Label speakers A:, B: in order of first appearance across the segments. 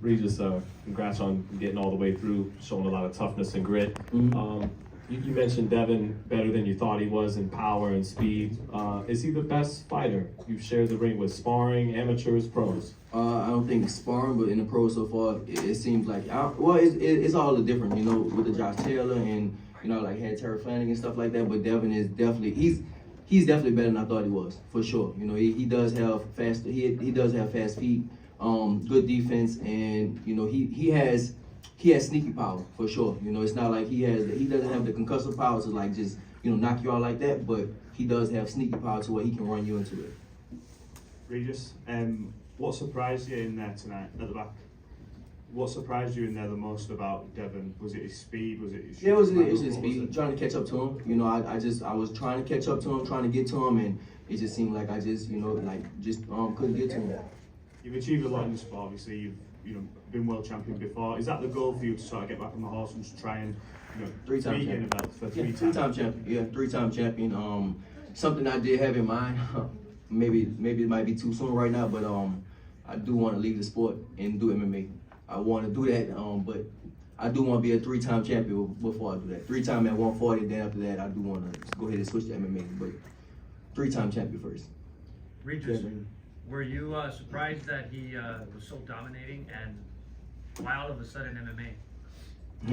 A: Regis, congrats on getting all the way through, showing a lot of toughness and grit. You mentioned Devin better than you thought he was in power and speed. Is he the best fighter you've shared the ring with, sparring, amateurs, pros?
B: I don't think sparring, but in the pros so far, it seems like, it's all the different, you know, with the Josh Taylor and, you know, like had Terry Flanagan and stuff like that, but Devin is definitely, he's definitely better than I thought he was, for sure. You know, he does have fast, he does have fast feet, good defense, and, you know, he has sneaky power, for sure. You know, it's not like he doesn't have the concussive power to like just, you know, knock you out like that, but he does have sneaky power to where he can run you into it.
C: Regis, what surprised you in there tonight at the back? What surprised you in there the most about Devin? Was it his speed? Was it his
B: Yeah, it was his speed. Trying to catch up to him. You know, I was trying to catch up to him, trying to get to him, and it just seemed like I just, you know, like just couldn't get to him.
C: You've achieved a lot in the sport. Obviously, you've been world champion before. Is that the goal for you to sort of get back on the horse and just try and, you know,
B: three-time
C: be
B: champion.
C: in a belt for
B: Three-time champion. Yeah, three-time champion. Something I did have in mind. Maybe it might be too soon right now, but I do want to leave the sport and do MMA. I want to do that, but I do want to be a three-time champion before I do that. Three-time at 140, then after that, I do want to go ahead and switch to MMA, but three-time champion first.
D: Regis, were you surprised that he was so dominating, and why all of a sudden MMA?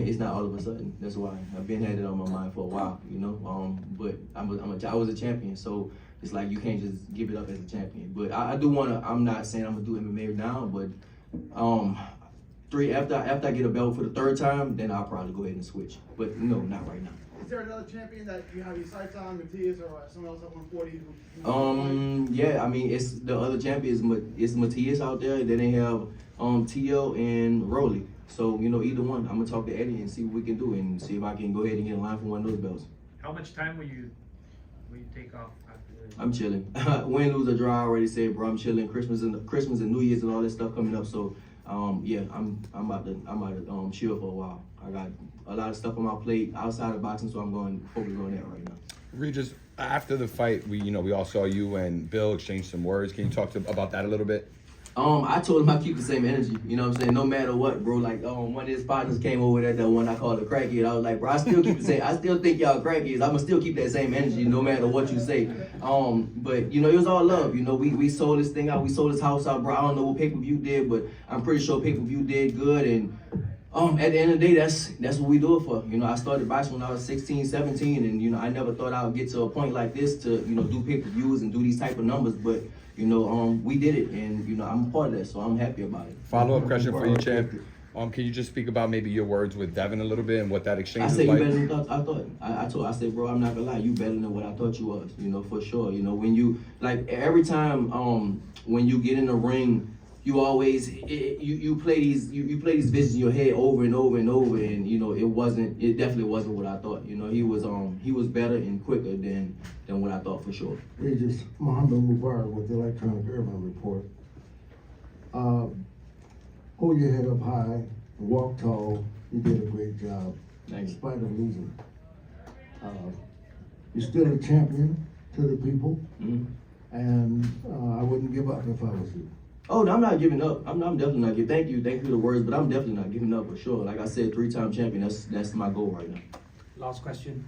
B: It's not all of a sudden. That's why I've been had it on my mind for a while, you know. But I was a champion, so it's like you can't just give it up as a champion. But I do want to. I'm not saying I'm gonna do MMA now, but after I get a belt for the third time, then I'll probably go ahead and switch. But no, not right now.
E: Is there another champion that you have your sights on, Matias or someone else at 140?
B: Yeah, I mean, it's the other champion is Matias out there. Then they have Tio and Rolly. So, you know, either one, I'm gonna talk to Eddie and see what we can do and see if I can go ahead and get in line for one of those belts.
D: How much time will you take off after this?
B: I'm chilling. Win, lose, or draw, I already said, bro. I'm chilling. Christmas and New Year's and all that stuff coming up. So, yeah, I'm about to chill for a while. I got a lot of stuff on my plate outside of boxing, so I'm going to focus on that right now.
F: Regis, after the fight, we all saw you and Bill exchange some words. Can you talk about that a little bit?
B: I told him I keep the same energy, you know what I'm saying, no matter what, bro. Like, one of his partners came over there, that one I called a crackhead. I was like, bro, I still keep the same, I still think y'all crackheads. I'ma still keep that same energy no matter what you say. But, you know, it was all love. You know, we sold this thing out, we sold this house out, bro. I don't know what pay-per-view did, but I'm pretty sure pay-per-view did good. And at the end of the day, that's what we do it for. You know, I started boxing when I was 16, 17, and, you know, I never thought I would get to a point like this to, you know, do pay-per-views and do these type of numbers, but, you know, we did it, and, you know, I'm a part of that, so I'm happy about it.
F: Follow-up question for you, champ. Can you just speak about maybe your words with Devin a little bit and what that exchange was
B: like?
F: like?
B: You better than I thought. I said, bro, I'm not gonna lie, you better than what I thought you was, you know, for sure. You know, when you, like, every time when you get in the ring, you always you play these visions in your head over and over and over, and, you know, it definitely wasn't what I thought. You know, he was better and quicker than what I thought, for sure.
G: Regis, Muhammad Mubarak with the Electronic Urban Report. Hold your head up high, walk tall. You did a great job, in spite of losing. You're still a champion to the people, and I wouldn't give up if I was you.
B: Oh, no, I'm not giving up. I'm definitely not giving. Thank you for the words, but I'm definitely not giving up, for sure. Like I said, three-time champion. That's my goal right now.
H: Last question.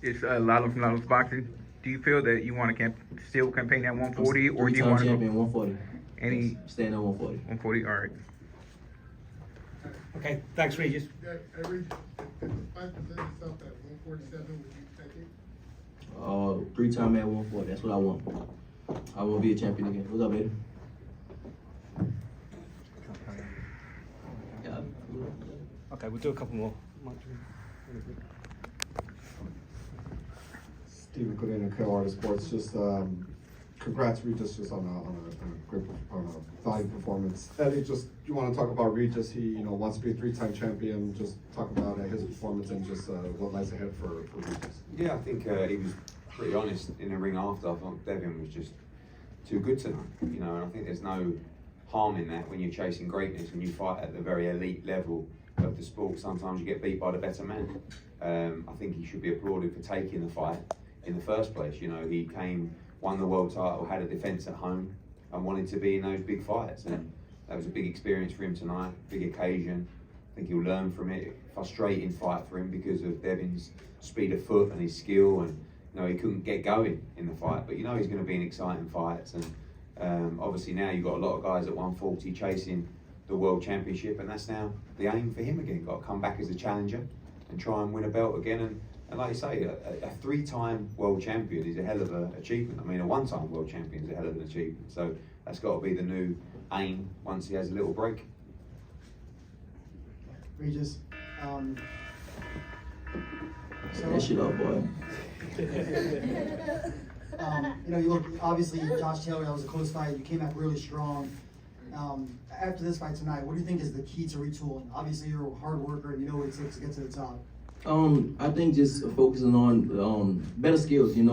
I: It's Lalo from Lalo's Boxing. Do you feel that you want to still campaign at 140, or do you want to
B: champion, 140?
I: Any
B: stand at 140?
I: 140. All right.
H: Okay, thanks, Regis.
E: Regis, if the fight presents itself at 147, would you take it?
B: Three-time at 140. That's what I want. I want to be a champion again. What's up, baby?
H: Okay, we'll do a couple more.
J: Stephen Codina, Carolina Sports. Just congrats, Regis, just on a great value performance. Eddie, just you want to talk about Regis? He wants to be a three-time champion. Just talk about his performance and just what lies ahead for Regis.
K: Yeah, I think he was pretty honest in the ring after. I thought Devin was just too good tonight, and I think there's no harm in that when you're chasing greatness and you fight at the very elite level of the sport. Sometimes you get beat by the better man. I think he should be applauded for taking the fight in the first place. He won the world title, had a defence at home, and wanted to be in those big fights. And that was a big experience for him tonight, big occasion. I think he'll learn from it. Frustrating fight for him because of Devin's speed of foot and his skill, and he couldn't get going in the fight. But he's going to be an exciting fight, and obviously now you've got a lot of guys at 140 chasing the world championship, and that's now the aim for him again. Got to come back as a challenger and try and win a belt again. And like you say, a 3-time world champion is a hell of an achievement. I mean, a 1-time world champion is a hell of an achievement. So that's got to be the new aim once he has a little break.
L: Regis,
B: That shit up, boy.
L: you look, obviously, Josh Taylor, that was a close fight. You came back really strong. After this fight tonight, what do you think is the key to retooling? Obviously, you're a hard worker and you know what it takes to get to the top.
B: I think just focusing on better skills. I'm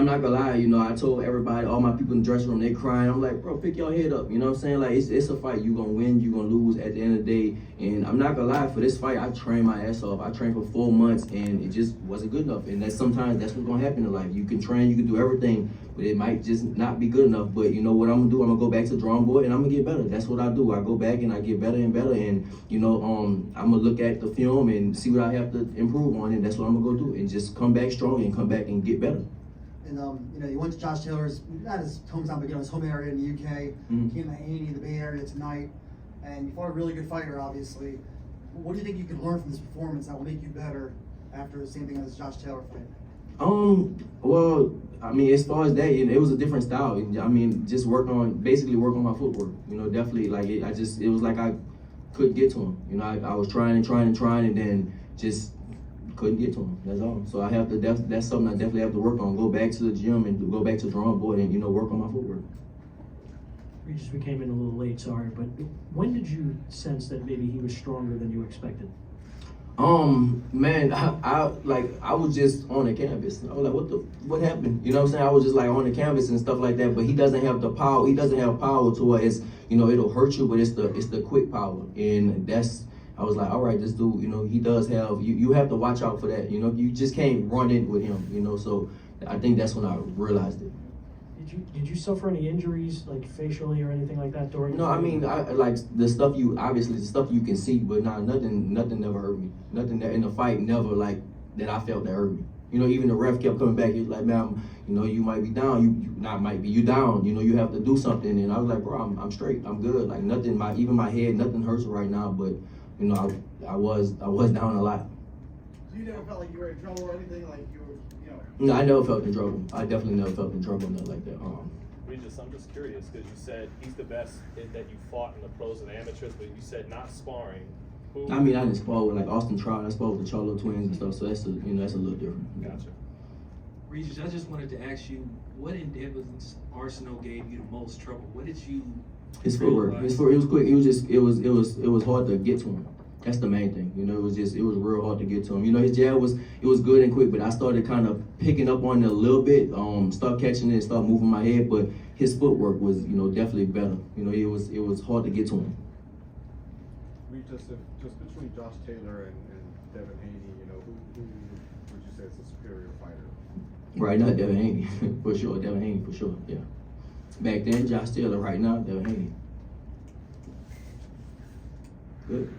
B: not gonna lie. I told everybody, all my people in the dressing room, they crying. I'm like, bro, pick your head up. You know what I'm saying? Like, it's a fight. You gonna win, you gonna lose at the end of the day. And I'm not gonna lie, for this fight, I trained my ass off. I trained for 4 months, and it just wasn't good enough. And sometimes that's what's gonna happen in life. You can train, you can do everything, but it might just not be good enough. But you know what I'm gonna do? I'm gonna go back to the drawing board, and I'm gonna get better. That's what I do. I go back and I get better and better. And I'm gonna look at the film and see what I have to improve on, and that's what I'm gonna go do. And just come back strong and come back and get better.
L: And you went to Josh Taylor's, not his hometown, but his home area in the UK.
B: Mm-hmm.
L: Came to Haney, the Bay Area tonight, and you fought a really good fighter, obviously. What do you think you can learn from this performance that will make you better after the same thing as Josh Taylor fight?
B: Well, as far as that, it was a different style. Just work on my footwork. Definitely, it was like I couldn't get to him. I was trying, and then just couldn't get to him. That's all. So I have to. That's something I definitely have to work on. Go back to the gym and go back to the drawing board and work on my footwork.
M: Regis, we came in a little late, sorry, but when did you sense that maybe he was stronger than you expected?
B: Man, I was just on the canvas. I was like, what happened? You know what I'm saying? I was just like on the canvas and stuff like that, but he doesn't have the power. He doesn't have power to where it's, it'll hurt you, but it's the quick power. And I was like, all right, this dude, he does have, you have to watch out for that. You just can't run in with him, so I think that's when I realized it.
M: Did you suffer any injuries, like facially or anything like that during?
B: No, I like the stuff you can see, but nothing never hurt me. Nothing that in the fight never that I felt that hurt me. Even the ref kept coming back. He was like, man, you might be down. You down. You have to do something. And I was like, bro, I'm straight. I'm good. Like nothing. Even my head, nothing hurts right now. But I was down a lot.
E: You never felt like you were in trouble or anything, like you were,
B: No, I never felt in trouble. I definitely never felt in trouble, nothing like that.
A: Regis, I'm just curious because you said he's the best that you fought in the pros and amateurs, but you said not sparring.
B: I didn't spar with Austin Trout. I sparred with the Charlo twins and stuff, so that's a little different.
A: Gotcha.
N: Regis, I just wanted to ask you, what in Devin's arsenal gave you the most trouble? What did you?
B: His footwork. It was quick. It was hard to get to him. That's the main thing. It was real hard to get to him. His jab was good and quick, but I started kind of picking up on it a little bit, start catching it, start moving my head, but his footwork was, definitely better. It was hard to get to him.
J: Regis, just between Josh Taylor and Devin Haney, who would you say is a superior fighter?
B: Right now, Devin Haney, for sure. Devin Haney, for sure, yeah. Back then, Josh Taylor. Right now, Devin Haney. Good.